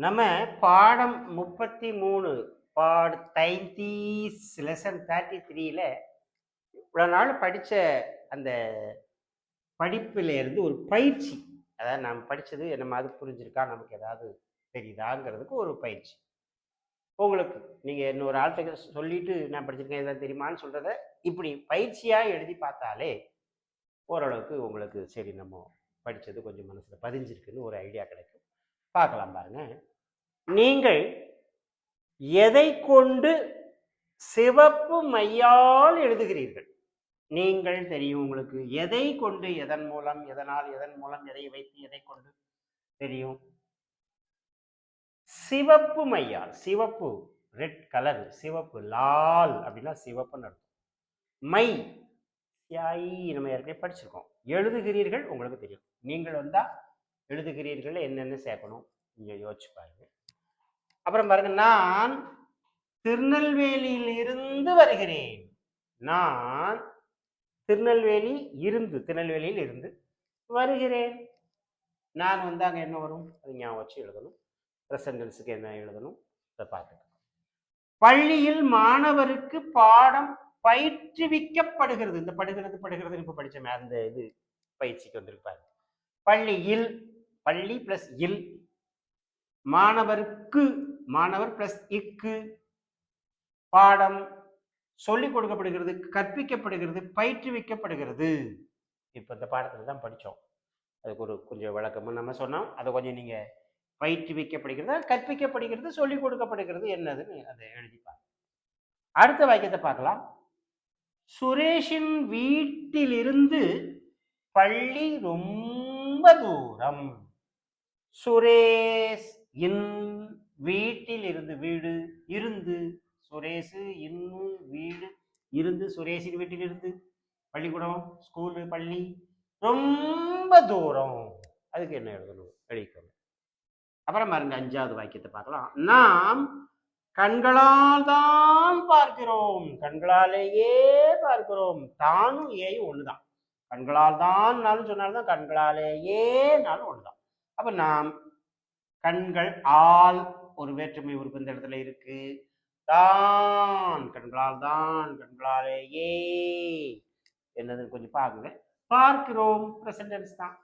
நம்ம பாடம் 33 பாட் 33 லெசன் 33ல இவ்வளோ நாள் படிச்ச அந்த படிப்பில இருந்து ஒரு பயிற்சி. அதாவது நாம் படிச்சது என்னமாவது புரிஞ்சிருக்கா? நமக்கு ஏதாவது தெரியுதாங்கிறதுக்கு ஒரு பயிற்சி. உங்களுக்கு நீங்க இன்னொரு ஆள்ட்ட சொல்லிட்டு நான் படிச்சிருக்கேன் ஏதாவது தெரியுமான்னு சொல்றத இப்படி பயிற்சியா எழுதி பார்த்தாலே ஓரளவுக்கு உங்களுக்கு சரி நம்ம படிச்சது கொஞ்சம் மனசுல பதிஞ்சிருக்குன்னு ஒரு ஐடியா கிடைக்கும். பார்க்கலாம் பாருங்க. நீங்கள் எதை கொண்டு சிவப்பு மையால் எழுதுகிறீர்கள்? நீங்கள் தெரியும் உங்களுக்கு. எதை கொண்டு, எதன் மூலம், எதனால், எதன் மூலம், எதை வைத்து, எதை கொண்டு தெரியும்? சிவப்பு மையால். சிவப்பு, ரெட் கலர், சிவப்பு. லால் அப்படின்னா சிவப்புன்னு அர்த்தம். மை, சியாயி நம்ம ஏற்கனவே படிச்சிருக்கோம். எழுதுகிறீர்கள் உங்களுக்கு தெரியும். நீங்கள் வந்தா எழுதுகிறீர்கள் என்னென்ன சேர்க்கணும் நீங்க யோசிச்சு பாருங்க. அப்புறம் பாருங்க, நான் திருநெல்வேலியில் இருந்து வருகிறேன். நான் திருநெல்வேலியில் இருந்து வருகிறேன். நான் அங்கே என்ன வரும் அது ஞாபகம் வச்சு எழுதணும். ப்ரெசன்ட் என்ன எழுதணும் அதை பார்த்துக்கணும். பள்ளியில் மாணவருக்கு பாடம் பயிற்றுவிக்கப்படுகிறது. இந்த படுகிறது இப்ப படிச்சோமே அந்த இது பயிற்சிக்கு வந்திருப்பாரு. பள்ளியில், பள்ளி பிளஸ் இல், மாணவருக்கு, மாணவர் பிளஸ் இக்கு, பாடம் சொல்லிக் கொடுக்கப்படுகிறது, கற்பிக்கப்படுகிறது, பயிற்றுவிக்கப்படுகிறது. இப்போ இந்த பாடத்தில் தான் படித்தோம். அதுக்கு ஒரு கொஞ்சம் விளக்கமும் நம்ம சொன்னோம். அதை கொஞ்சம் நீங்கள் பயிற்றுவிக்கப்படுகிறது, கற்பிக்கப்படுகிறது, சொல்லிக் கொடுக்கப்படுகிறது என்னதுன்னு அதை எழுதிப்பாங்க. அடுத்த வாக்கியத்தை பார்க்கலாம். சுரேஷின் வீட்டிலிருந்து பள்ளி ரொம்ப தூரம். சுரேஷ் இன் வீட்டில் இருந்து, வீடு இருந்து, சுரேஷ் இன்னு வீடு இருந்து, சுரேஷின் வீட்டில் இருந்து பள்ளிக்கூடம், ஸ்கூலு, பள்ளி ரொம்ப தூரம். அதுக்கு என்ன எழுதணும் எழுதிக்கணும். அப்புறம் பாருங்க 5வது வாக்கியத்தை பார்க்கலாம். நாம் கண்களால் தான் பார்க்கிறோம். கண்களாலேயே பார்க்கிறோம். தானும் ஏயும் ஒண்ணுதான். கண்களால் தான் சொன்னால்தான் கண்களாலேயேனாலும் ஒண்ணுதான். அப்ப நாம் கண்கள் ஆல் ஒரு வேற்றுமை உறுப்பு இந்த இடத்துல இருக்கு. தான் கண்களால் தான், கண்களாலேயே என்னதுன்னு கொஞ்சம் பாருங்க. பார்க்கிறோம் பிரசன்டென்ஸ் தான்.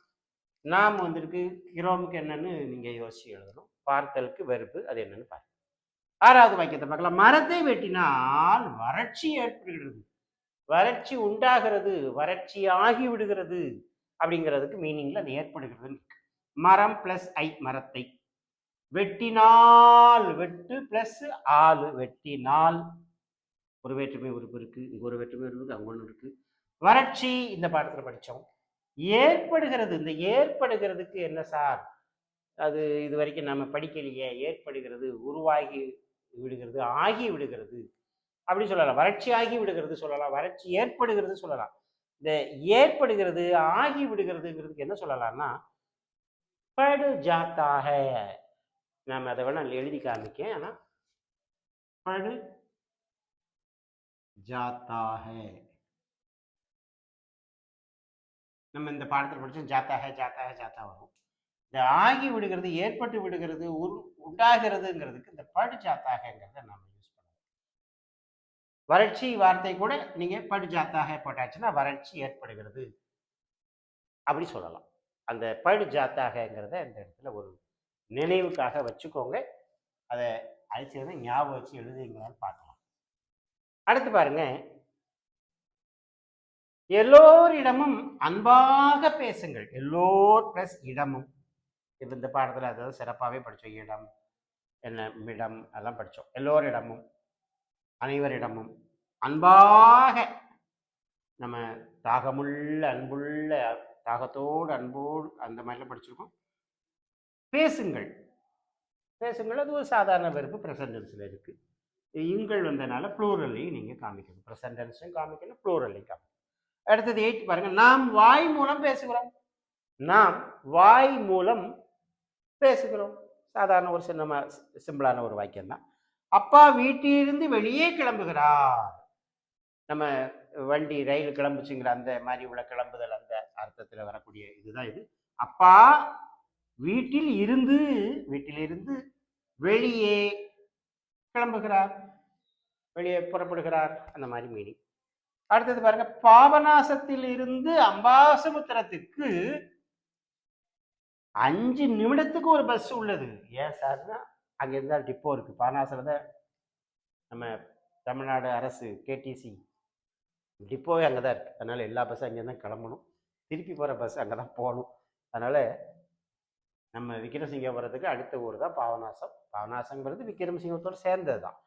நாம் வந்திருக்கு. கிரோமுக்கு என்னன்னு நீங்க யோசிச்சு எழுதணும். பார்த்தலுக்கு வெறுப்பு அது என்னன்னு பாருங்க. 6வது வாக்கியத்தை பார்க்கலாம். மரத்தை வெட்டினால் வறட்சி ஏற்படுகிறது. வறட்சி உண்டாகிறது, வறட்சி ஆகி விடுகிறது அப்படிங்கிறதுக்கு மீனிங்ல அது ஏற்படுகிறது. மரம் பிளஸ் ஐ, மரத்தை. வெட்டினால், வெட்டு பிளஸ் ஆளு, வெட்டினால். ஒரு வேற்றுமை உறுப்பு இருக்கு, இங்க ஒரு வேற்றுமை உறுப்பு அங்க ஒன்று இருக்கு. வறட்சி இந்த பாடத்துல படிச்சோம். ஏற்படுகிறது, இந்த ஏற்படுகிறதுக்கு என்ன சார்? அது இது வரைக்கும் நம்ம படிக்கலையே. ஏற்படுகிறது, உருவாகி விடுகிறது, ஆகி விடுகிறது அப்படி சொல்லலாம். வறட்சி ஆகி விடுகிறது சொல்லலாம், வறட்சி ஏற்படுகிறது சொல்லலாம். இந்த ஏற்படுகிறது ஆகி விடுகிறதுங்கிறதுக்கு என்ன சொல்லலாம்னா படு ஜாத்தாக. நாம அதை வேணா எழுதி காமிக்கேன். ஆனா படு ஜாத்தாக நம்ம இந்த பாடத்தில் படிச்சோம். ஜாத்தாக ஜாத்தாக ஜாத்தா வரும். இந்த ஆகி விடுகிறது, ஏற்பட்டு விடுகிறது, உண்டாகிறதுங்கிறதுக்கு இந்த படு ஜாத்தாகங்கிறத நம்ம யூஸ் பண்ணுவோம். வறட்சி வார்த்தை கூட நீங்க படு ஜாத்தாக போட்டாச்சுன்னா வறட்சி ஏற்படுகிறது அப்படி சொல்லலாம். அந்த படு ஜாத்தாகங்கிறத இந்த இடத்துல ஒரு நினைவுக்காக வச்சுக்கோங்க. அதை அழிச்சதை ஞாபகம் வச்சு எழுதுங்களான்னு பார்க்கலாம். அடுத்து பாருங்க. எல்லோரிடமும் அன்பாக பேசுங்கள். எல்லோர் பிளஸ் இடமும். இந்த பாடத்தில் அதாவது சிறப்பாகவே படித்தோம். இடம் என்ன, மிடம் அதெல்லாம் படித்தோம். எல்லோரிடமும், அனைவரிடமும் அன்பாக. நம்ம தாகமுள்ள, அன்புள்ள, தாகத்தோடு, அன்போடு அந்த மாதிரிலாம் படிச்சிருக்கோம். பேசுங்கள், பேசுங்கள் அது ஒரு சாதாரண வெறுப்பு ப்ரெசன்டென்ஸில் இருக்கு. இங்கள் வந்தனால ப்ளூரல்லையும் நீங்க காமிக்கணும். ப்ரெசன்டென்ஸையும் காமிக்கணும், ப்ளூரல்லையும் காமிக்கணும். அடுத்தது 8 பாருங்க. நாம் வாய் மூலம் பேசுகிறோம். நாம் வாய் மூலம் பேசுகிறோம். சாதாரண ஒரு சிம்பிளான ஒரு வாக்கியம் தான். அப்பா வீட்டிலிருந்து வெளியே கிளம்புகிறார். நம்ம வண்டி ரயில் கிளம்புச்சுங்கிற அந்த மாதிரி உள்ள கிளம்புதல் அந்த அர்த்தத்தில் வரக்கூடிய இதுதான் இது. அப்பா வீட்டிலிருந்து வெளியே கிளம்புகிறார், வெளியே புறப்படுகிறார், அந்த மாதிரி மீனிங். அடுத்தது பாருங்க, பாபநாசத்தில் இருந்து அம்பாசமுத்திரத்துக்கு 5 நிமிடத்துக்கு ஒரு பஸ் உள்ளது. ஏன் சார்னா அங்க இருந்தா டிப்போ இருக்கு. பாபநாசத்துல தான் நம்ம தமிழ்நாடு அரசு கேடிசி டிப்போவே அங்கே தான் இருக்குது. அதனால எல்லா பஸ்ஸும் அங்கே தான் கிளம்பணும், திருப்பி போகிற பஸ் அங்கே தான் போகணும். அதனால நம்ம விக்ரமசிங்கபுரத்துக்கு அடுத்த ஊர் தான் பாபநாசம். பாபநாசங்கிறது விக்ரமசிங்கபுரத்தோடு சேர்ந்தது தான்.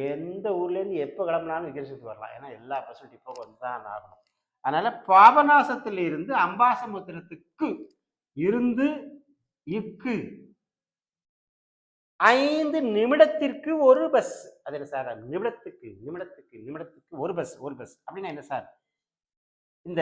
எந்த ஊர்லேருந்து எப்போ கிளம்புனாலும் விக்ரமசிங்கத்துக்கு வரலாம், ஏன்னா எல்லா பஸ்ஸும் டிப்போக்கு வந்து தான் ஆகணும். அதனால பாபநாசத்தில் இருந்து அம்பாசமுத்திரத்துக்கு இருந்து இக்கு 5 நிமிடத்திற்கு ஒரு பஸ். அது என்ன சார்? நிமிடத்துக்கு ஒரு பஸ் அப்படின்னா என்ன சார்? இந்த